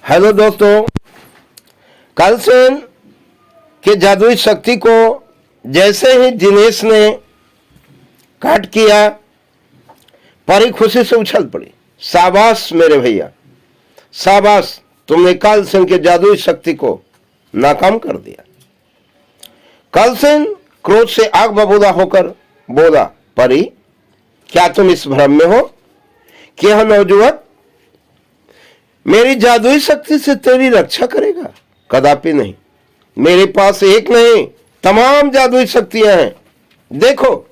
Hello दोस्तों, कालसेन के जादुई शक्ति को जैसे ही दिनेश ने काट किया, परी खुशी से उछल पड़ी। शाबाश मेरे भैया, शाबाश, तुमने कालसेन के जादुई शक्ति को नाकाम कर दिया। कालसेन क्रोध से आग बबूला होकर बोला, परी क्या तुम इस भ्रम में हो कि यह नौजुवक मेरी जादुई शक्ति से तेरी रक्षा करेगा? कदापि नहीं। मेरे पास एक नहीं, तमाम जादुई शक्तियां हैं। देखो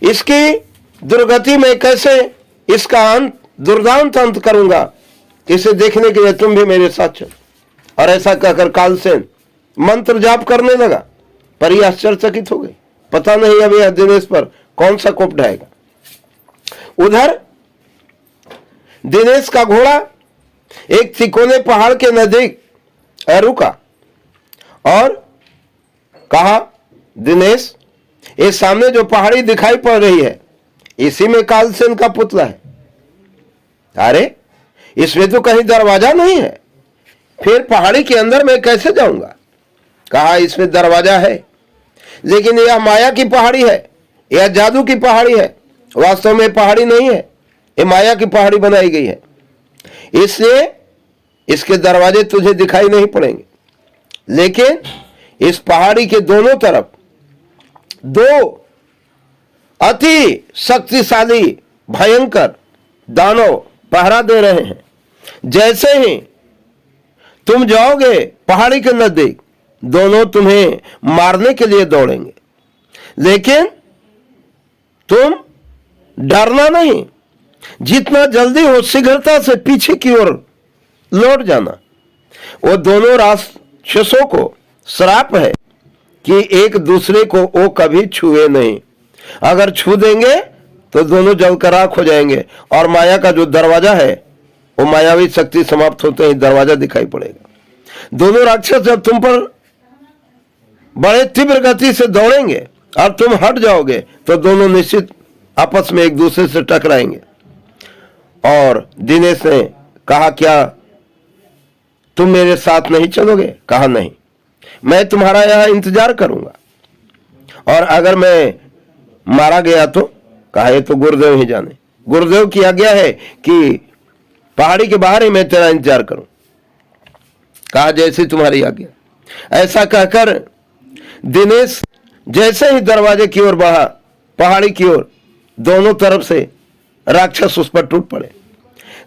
इसकी दुर्गति में कैसे इसका अंत, दुर्दांत अंत करूंगा। इसे देखने के लिए तुम भी मेरे साथ चलो। और ऐसा कहकर कालसेन मंत्र जाप करने लगा। परी आश्चर्यचकित हो गई। पता नहीं अब यह दिनेश पर कौन सा कोप ढाएगा। उधर दिनेश का घोड़ा एक तिकोने पहाड़ के नजदीक रुका और कहा, दिनेश, ये सामने जो पहाड़ी दिखाई पड़ रही है, इसी में कालसेन का पुतला है। अरे इसमें तो कहीं दरवाजा नहीं है, फिर पहाड़ी के अंदर मैं कैसे जाऊंगा? कहा, इसमें दरवाजा है, लेकिन यह माया की पहाड़ी है, यह जादू की पहाड़ी है। वास्तव में पहाड़ी नहीं है, ये माया की पहाड़ी बनाई गई है, इसलिए इसके दरवाजे तुझे दिखाई नहीं पड़ेंगे। लेकिन इस पहाड़ी के दोनों तरफ दो अति शक्तिशाली भयंकर दानव पहरा दे रहे हैं। जैसे ही तुम जाओगे पहाड़ी के नजदीक, दोनों तुम्हें मारने के लिए दौड़ेंगे, लेकिन तुम डरना नहीं। जितना जल्दी हो शीघ्रता से पीछे की ओर लौट जाना। वो दोनों राक्षसों को श्राप है कि एक दूसरे को वो कभी छुए नहीं। अगर छू देंगे तो दोनों जलकर राख हो जाएंगे और माया का जो दरवाजा है, वो मायावी शक्ति समाप्त होते ही दरवाजा दिखाई पड़ेगा। दोनों राक्षस जब तुम पर बड़े तीव्र गति से दौड़ेंगे और तुम हट जाओगे तो दोनों निश्चित आपस में एक दूसरे से टकराएंगे। और दिनेश ने कहा, क्या तुम मेरे साथ नहीं चलोगे? कहा, नहीं, मैं तुम्हारा यहां इंतजार करूंगा, और अगर मैं मारा गया तो? कहा, ये तो गुरुदेव ही जाने। गुरुदेव की आज्ञा है कि पहाड़ी के बाहर ही मैं तेरा इंतजार करूं। कहा, जैसी तुम्हारी आज्ञा। ऐसा कहकर दिनेश जैसे ही दरवाजे की ओर बढ़ा, पहाड़ी की ओर दोनों तरफ से राक्षस उस पर टूट पड़े।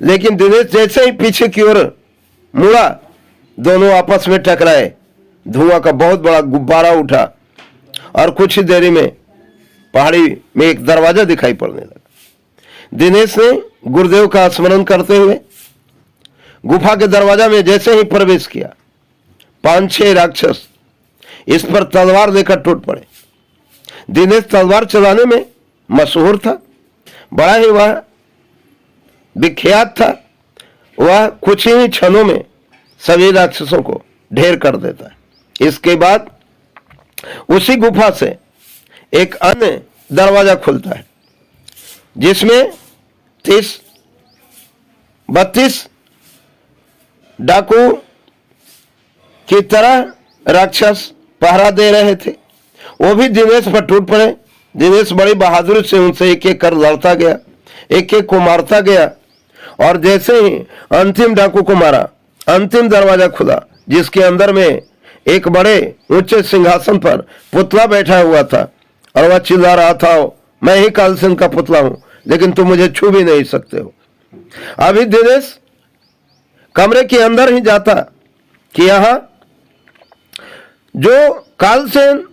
लेकिन दिनेश जैसे ही पीछे की ओर मुड़ा, दोनों आपस में टकराए। धुआं का बहुत बड़ा गुब्बारा उठा और कुछ ही देरी में पहाड़ी में एक दरवाजा दिखाई पड़ने लगा। दिनेश ने गुरुदेव का स्मरण करते हुए गुफा के दरवाजा में जैसे ही प्रवेश किया, 5-6 राक्षस इस पर तलवार लेकर टूट पड़े। दिनेश तलवार चलाने में मशहूर था, बड़ा ही वह विख्यात था। वह कुछ ही क्षणों में सभी राक्षसों को ढेर कर देता है। इसके बाद उसी गुफा से एक अन्य दरवाजा खुलता है, जिसमें 30-32 डाकू की तरह राक्षस पहरा दे रहे थे। वो भी दिनेश पर टूट पड़े। दिनेश बड़ी बहादुरी से उनसे एक एक कर लड़ता गया, एक एक को मारता गया, और जैसे ही अंतिम डाकू को मारा, अंतिम दरवाजा खुला, जिसके अंदर में एक बड़े ऊंचे सिंहासन पर पुतला बैठा हुआ था, और वह चिल्ला रहा था, मैं ही कालसेन का पुतला हूं, लेकिन तुम मुझे छू भी नहीं सकते हो। अभी दिनेश कमरे के अंदर ही जाता कि यहां जो कालसेन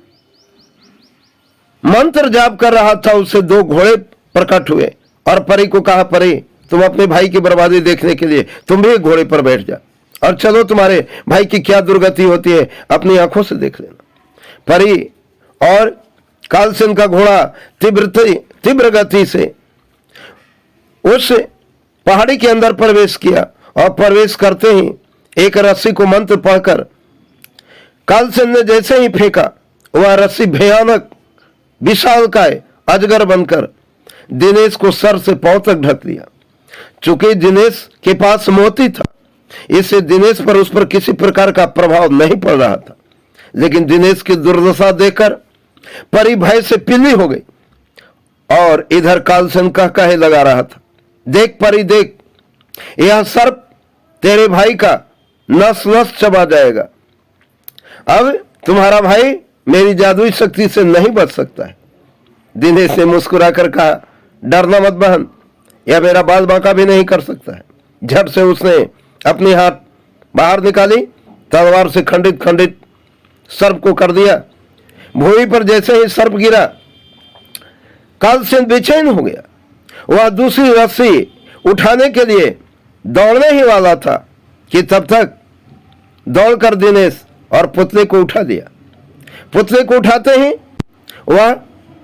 मंत्र जाप कर रहा था, उससे 2 घोड़े प्रकट हुए और परी को कहा, परी तुम अपने भाई की बर्बादी देखने के लिए तुम भी घोड़े पर बैठ जा और चलो, तुम्हारे भाई की क्या दुर्गति होती है अपनी आंखों से देख लेना। परी और कालसेन का घोड़ा तीव्र गति से उस पहाड़ी के अंदर प्रवेश किया, और प्रवेश करते ही एक रस्सी को मंत्र पढ़कर कालसेन ने जैसे ही फेंका, वह रस्सी भयानक विशालकाय अजगर बनकर दिनेश को सर से पांव तक ढक लिया। चूंकि दिनेश के पास मोती था, इससे दिनेश पर उस पर किसी प्रकार का प्रभाव नहीं पड़ रहा था। लेकिन दिनेश की दुर्दशा देखकर परी भय से पीली हो गई और इधर कालसन कहे लगा रहा था, देख परी देख, यह सर्प तेरे भाई का नस नस चबा जाएगा। अब तुम्हारा भाई मेरी जादुई शक्ति से नहीं बच सकता है। दिनेश ने मुस्कुराकर कहा, डरना मत बहन, यह मेरा बाल बांका भी नहीं कर सकता है। झट से उसने अपनी हाथ बाहर निकाली, तलवार से खंडित खंडित सर्प को कर दिया। भूमि पर जैसे ही सर्प गिरा, कालसेन बेचैन हो गया। वह दूसरी रस्सी उठाने के लिए दौड़ने ही वाला था कि तब तक दौड़कर दिनेश और पुतले को उठा दिया। पुतले को उठाते ही वह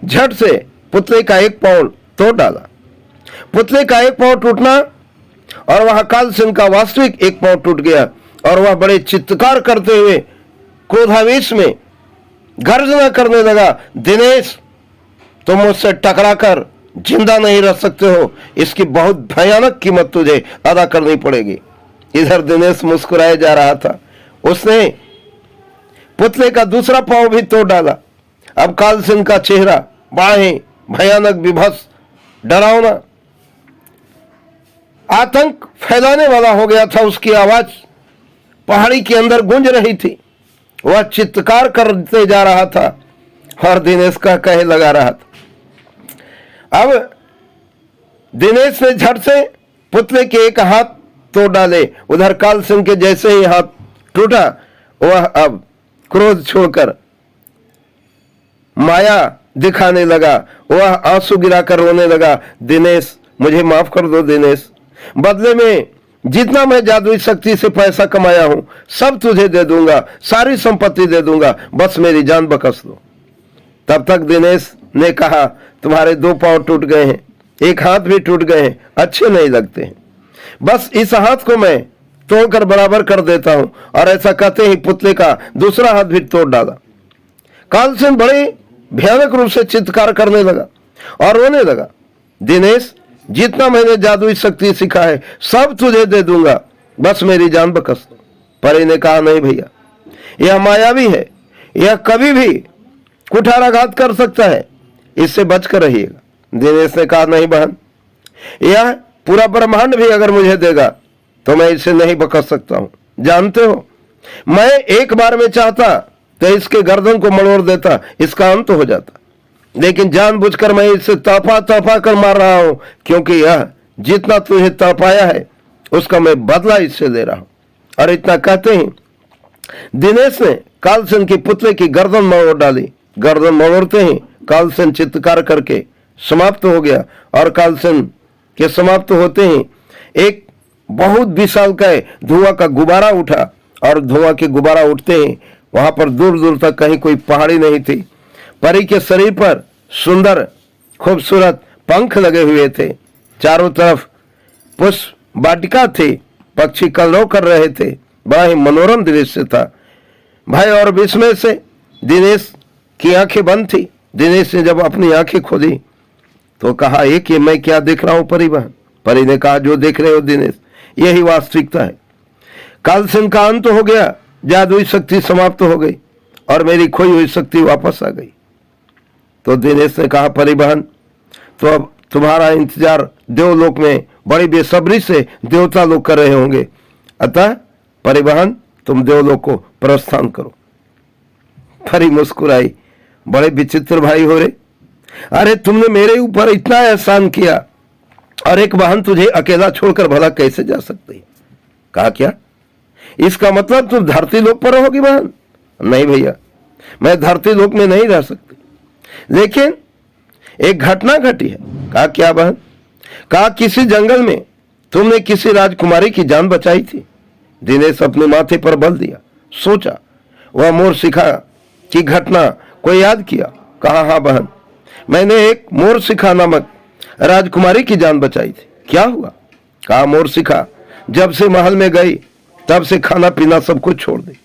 झट से पुतले का एक पांव तोड़ डाला। पुतले का एक पांव टूटना और वह कालसेन का वास्तविक एक पांव टूट गया और वह बड़े चित्कार करते हुए क्रोधावेश में गर्जना करने लगा, दिनेश तुम मुझसे टकराकर जिंदा नहीं रह सकते हो, इसकी बहुत भयानक कीमत तुझे अदा करनी पड़ेगी। इधर दिनेश मुस्कुराए जा रहा था। उसने पुतले का दूसरा पांव भी तोड़ डाला। अब कालसेन का चेहरा बड़ा ही भयानक, विभत्स, डरावना, आतंक फैलाने वाला हो गया था। उसकी आवाज पहाड़ी के अंदर गूंज रही थी। वह चित्कार करते जा रहा था और दिनेश का कहे लगा रहा था। अब दिनेश ने झट से पुतले के एक हाथ तोड़ डाले। उधर कालसेन के जैसे ही हाथ टूटा, वह अब क्रोध छोड़कर माया दिखाने लगा। वह आंसू गिराकर रोने लगा, दिनेश मुझे माफ कर दो दिनेश, बदले में जितना मैं जादुई शक्ति से पैसा कमाया हूं सब तुझे दे दूंगा, सारी संपत्ति दे दूंगा, बस मेरी जान बख्श दो। तब तक दिनेश ने कहा, तुम्हारे 2 पांव टूट गए हैं, एक हाथ भी टूट गए हैं, अच्छे नहीं लगते हैं, बस इस हाथ को मैं तोड़कर बराबर कर देता हूं। और ऐसा कहते ही पुतले का दूसरा हाथ भी तोड़ डाला। कालसेन बड़े भयानक रूप से चित्कार करने लगा और रोने लगा, दिनेश जितना मैंने जादुई शक्ति सीखा है सब तुझे दे दूंगा, बस मेरी जान बख्श दो। परी ने कहा, नहीं भैया, यह मायावी है, यह कभी भी कुठाराघात कर सकता है, इससे बचकर रहिएगा। दिनेश ने कहा, नहीं बहन, यह पूरा ब्रह्मांड भी अगर मुझे देगा तो मैं इसे नहीं बख्श सकता हूं। जानते हो, मैं एक बार में चाहता तो इसके गर्दन को मरोड़ देता, इसका अंत हो जाता, लेकिन जानबूझकर मैं इसे तड़पा कर मार रहा हूं, क्योंकि यह जितना तुझे तड़पाया है उसका मैं बदला इससे ले रहा हूं। और इतना कहते ही दिनेश ने कालसेन की पुतले की गर्दन मरोड़ डाली। गर्दन मरोड़ते ही कालसेन चित्कार करके समाप्त हो गया और कालसेन के समाप्त होते ही एक बहुत विशालकाय धुआं का गुब्बारा उठा और धुआं के गुब्बारा उठते ही वहां पर दूर दूर तक कहीं कोई पहाड़ी नहीं थी। परी के शरीर पर सुंदर खूबसूरत पंख लगे हुए थे, चारों तरफ पुष्प वाटिका थी, पक्षी कलरव कर रहे थे, बड़ा ही मनोरम दृश्य था। भय और विस्मय से दिनेश की आंखें बंद थी। दिनेश ने जब अपनी आंखें खोली तो कहा, एक ये मैं क्या देख रहा हूं परी बहन? परी ने कहा, जो देख रहे हो दिनेश, यही वास्तविकता है। कालसेन का अंत हो गया, जादुई शक्ति समाप्त हो गई और मेरी खोई हुई शक्ति वापस आ गई। तो दिनेश ने कहा, परी बहन, तो अब तुम्हारा इंतजार देवलोक में बड़ी बेसब्री से देवता लोग कर रहे होंगे, अतः परी बहन तुम देवलोक को प्रस्थान करो। परी मुस्कुराई, बड़े विचित्र भाई हो रे, अरे तुमने मेरे ऊपर इतना एहसान किया और एक बहन तुझे अकेला छोड़कर भला कैसे जा सकती? कहा, क्या इसका मतलब तुम धरती लोक पर रहोगी बहन? नहीं भैया, मैं धरती लोक में नहीं रह सकती, लेकिन एक घटना घटी है। कहा, क्या बहन? कहा, किसी जंगल में तुमने किसी राजकुमारी की जान बचाई थी। दिनेश अपने माथे पर बल दिया, सोचा, वह मोर शिखा की घटना को याद किया। कहा, हाँ बहन, मैंने एक मोर शिखा नामक राजकुमारी की जान बचाई थी। क्या हुआ? कहा, मोर शिखा जब से महल में गई तब से खाना पीना सब कुछ छोड़ दी।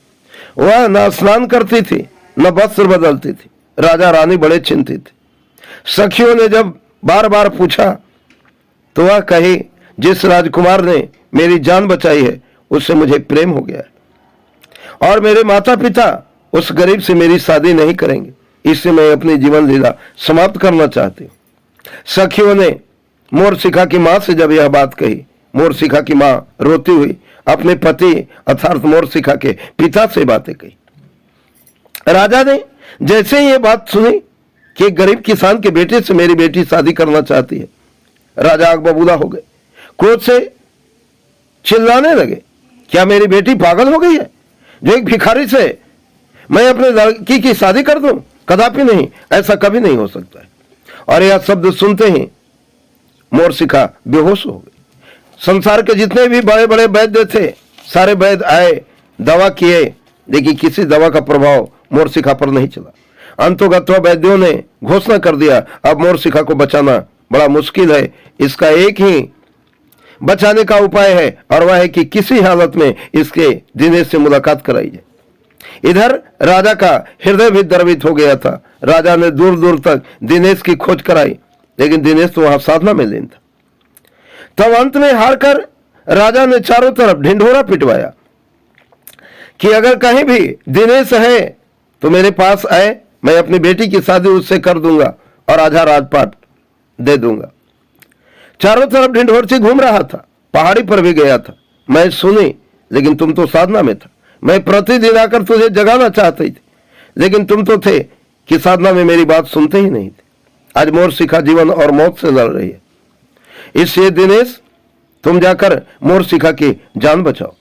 वह न स्नान करती थी न वस्त्र बदलती थी। राजा रानी बड़े चिंतित थे। सखियों ने जब बार बार पूछा तो वह कही, जिस राजकुमार ने मेरी जान बचाई है उससे मुझे प्रेम हो गया है और मेरे माता पिता उस गरीब से मेरी शादी नहीं करेंगे, इससे मैं अपनी जीवन लीला समाप्त करना चाहती हूँ। सखियों ने मोरशिखा की मां से जब यह बात कही, मोरशिखा की मां रोती हुई अपने पति अर्थात मोरशिखा के पिता से बातें कही। राजा ने जैसे ही ये बात सुनी कि एक गरीब किसान के बेटे से मेरी बेटी शादी करना चाहती है, राजा आग बबूला हो गए, क्रोध से चिल्लाने लगे, क्या मेरी बेटी पागल हो गई है जो एक भिखारी से मैं अपने लड़की की शादी कर दूं? कदापि नहीं, ऐसा कभी नहीं हो सकता है। और यह शब्द सुनते ही मोरशिखा बेहोश हो गई। संसार के जितने भी बड़े बड़े वैद्य थे, सारे वैद्य आए, दवा किए, लेकिन किसी दवा का प्रभाव मोरशिखा पर नहीं चला। अंतोगत्वा वैद्यों ने घोषणा कर दिया, अब मोरशिखा को बचाना बड़ा मुश्किल है, इसका एक ही बचाने का उपाय है और वह है कि किसी हालत में इसके दिनेश से मुलाकात कराई जाए। इधर राजा का हृदय भी द्रवित हो गया था। राजा ने दूर दूर तक दिनेश की खोज कराई, लेकिन दिनेश तो वहां साधना में लीन था। तब अंत में हार कर राजा ने चारों तरफ ढिंढोरा पिटवाया कि अगर कहीं भी दिनेश है तो मेरे पास आए, मैं अपनी बेटी की शादी उससे कर दूंगा और आधा राजपाट दे दूंगा। चारों तरफ ढिंढोरची घूम रहा था, पहाड़ी पर भी गया था, मैं सुनी, लेकिन तुम तो साधना में था। मैं प्रतिदिन आकर तुझे जगाना चाहती थी, लेकिन तुम तो थे कि साधना में मेरी बात सुनते ही नहीं थे। आज मोरशिखा जीवन और मौत से लड़ रही है, इसलिए दिनेश तुम जाकर मोरशिखा की जान बचाओ।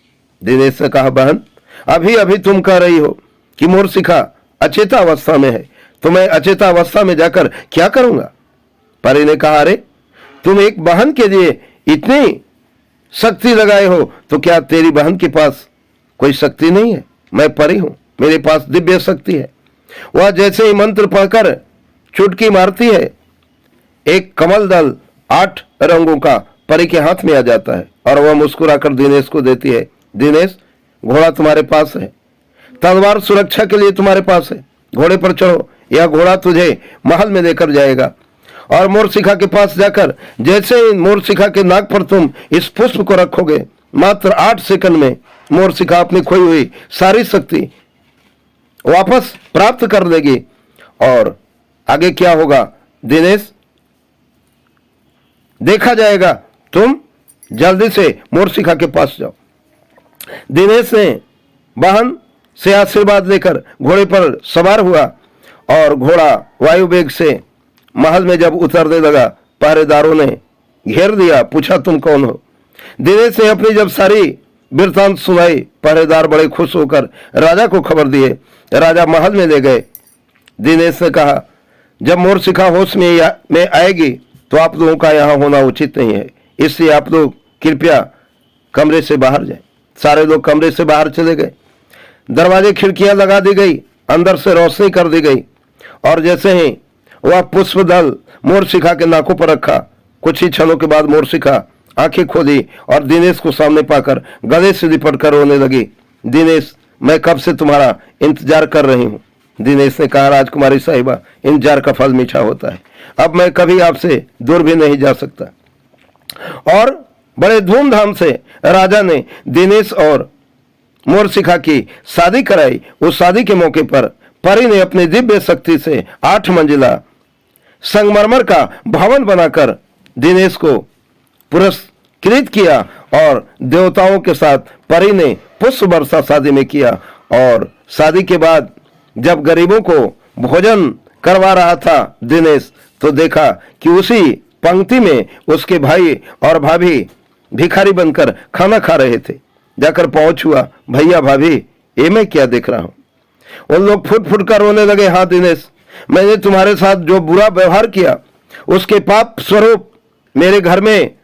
दिनेश ने कहा, बहन अभी अभी तुम कह रही हो कि मोरशिखा अचेता अवस्था में है, तो मैं अचेता अवस्था में जाकर क्या करूंगा? परी ने कहा, अरे तुम एक बहन के लिए इतनी शक्ति लगाए हो, तो क्या तेरी बहन के पास कोई शक्ति नहीं है? मैं परी हूं, मेरे पास दिव्य शक्ति है। वह जैसे ही मंत्र पढ़कर चुटकी मारती है, एक कमल दल 8 रंगों का परी के हाथ में आ जाता है और वह मुस्कुराकर दिनेश को देती है, दिनेश घोड़ा तुम्हारे पास है, तलवार सुरक्षा के लिए तुम्हारे पास है, घोड़े पर चढ़ो, यह घोड़ा तुझे महल में लेकर जाएगा। और मोरशिखा के पास जाकर जैसे ही मोरशिखा के नाक पर तुम इस पुष्प को रखोगे, मात्र 8 सेकंड में मोरशिखा अपनी खोई हुई सारी शक्ति वापस प्राप्त कर लेगी। और आगे क्या होगा दिनेश देखा जाएगा, तुम जल्दी से मोरशिखा के पास जाओ। दिनेश ने बहन से आशीर्वाद लेकर घोड़े पर सवार हुआ और घोड़ा वायु वेग से महल में जब उतरने लगा, पहरेदारों ने घेर दिया, पूछा तुम कौन हो? दिनेश ने अपनी जब सारी वृत्तांत सुनाई, पहरेदार बड़े खुश होकर राजा को खबर दिए। राजा महल में ले गए। दिनेश ने कहा, जब मोरशिखा होश में आएगी तो आप लोगों का यहाँ होना उचित नहीं है, इसलिए आप लोग कृपया कमरे से बाहर जाएं। सारे लोग कमरे से बाहर चले गए। दरवाजे खिड़कियां लगा दी गई, अंदर से रोशनी कर दी गई और जैसे ही वह पुष्प दल मोरशिखा के नाकों पर रखा, कुछ ही क्षणों के बाद मोरशिखा आंखें खोली और दिनेश को सामने पाकर गले से लिपट कर रोने लगी। दिनेश मैं कब से तुम्हारा इंतजार कर रही हूँ। दिनेश ने कहा, राजकुमारी साहिबा, इंतजार का फल मीठा होता है, अब मैं कभी आपसे दूर भी नहीं जा सकता। और बड़े धूमधाम से राजा ने दिनेश और मोरशिखा की शादी कराई। उस शादी के मौके पर परी ने अपनी दिव्य शक्ति से 8 मंजिला संगमरमर का भवन बनाकर दिनेश को पुरस्कृत किया और देवताओं के साथ परी ने पुष्प वर्षा शादी में किया। और शादी के बाद जब गरीबों को भोजन करवा रहा था दिनेश, तो देखा कि उसी पंक्ति में उसके भाई और भाभी भिखारी बनकर खाना खा रहे थे। जाकर पहुंच हुआ, भैया भाभी ये मैं क्या देख रहा हूं। उन लोग फुट फुट कर रोने लगे, हाँ दिनेश, मैंने तुम्हारे साथ जो बुरा व्यवहार किया उसके पाप स्वरूप मेरे घर में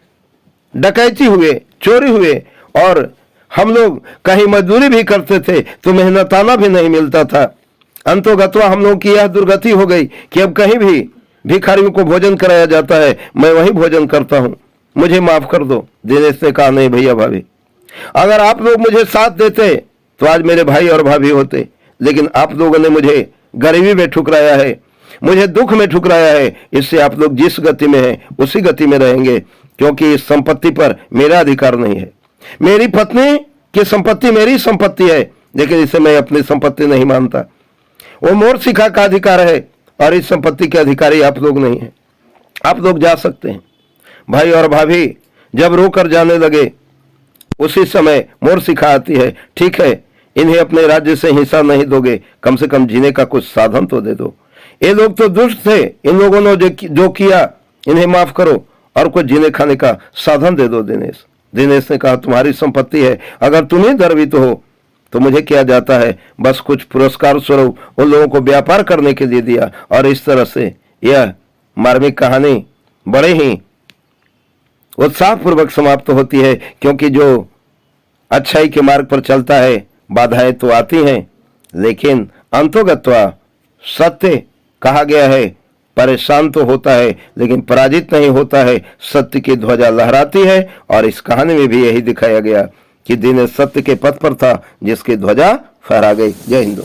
डकैती हुए, चोरी हुए और हम लोग कहीं मजदूरी भी करते थे तो मेहनताना भी नहीं मिलता था। अंतोगत्वा हम लोग की यह दुर्गति हो गई कि अब कहीं भी भिखारियों को भोजन कराया जाता है, मैं वही भोजन करता हूं, मुझे माफ कर दो। दिनेश ने कहा, नहीं भैया भाभी, अगर आप लोग मुझे साथ देते तो आज मेरे भाई और भाभी होते, लेकिन आप लोगों ने मुझे गरीबी में ठुकराया है, मुझे दुख में ठुकराया है, इससे आप लोग जिस गति में हैं उसी गति में रहेंगे, क्योंकि इस संपत्ति पर मेरा अधिकार नहीं है। मेरी पत्नी कि संपत्ति मेरी संपत्ति है, लेकिन इसे मैं अपनी संपत्ति नहीं मानता। वो मोर शिखा का अधिकार है और इस संपत्ति के अधिकारी आप लोग नहीं हैं। आप लोग जा सकते हैं। भाई और भाभी जब रोकर जाने लगे, उसी समय मोर शिखा आती है, ठीक है, इन्हें अपने राज्य से हिस्सा नहीं दोगे, कम से कम जीने का कुछ साधन तो दे दो। ये लोग तो दुष्ट थे, इन लोगों ने जो किया इन्हें माफ करो और कुछ जीने खाने का साधन दे दो। दिनेश ने कहा, तुम्हारी संपत्ति है, अगर तुम ही गर्वित हो तो मुझे क्या जाता है, बस कुछ पुरस्कार स्वरूप उन लोगों को व्यापार करने के लिए दिया। और इस तरह से यह मार्मिक कहानी बड़े ही उत्साहपूर्वक समाप्त होती है, क्योंकि जो अच्छाई के मार्ग पर चलता है बाधाएं तो आती हैं, लेकिन अंतोगत्वा सत्य कहा गया है, परेशान तो होता है लेकिन पराजित नहीं होता है, सत्य की ध्वजा लहराती है। और इस कहानी में भी यही दिखाया गया कि दिनेश सत्य के पथ पर था जिसकी ध्वजा फहरा गई। जय हिंद।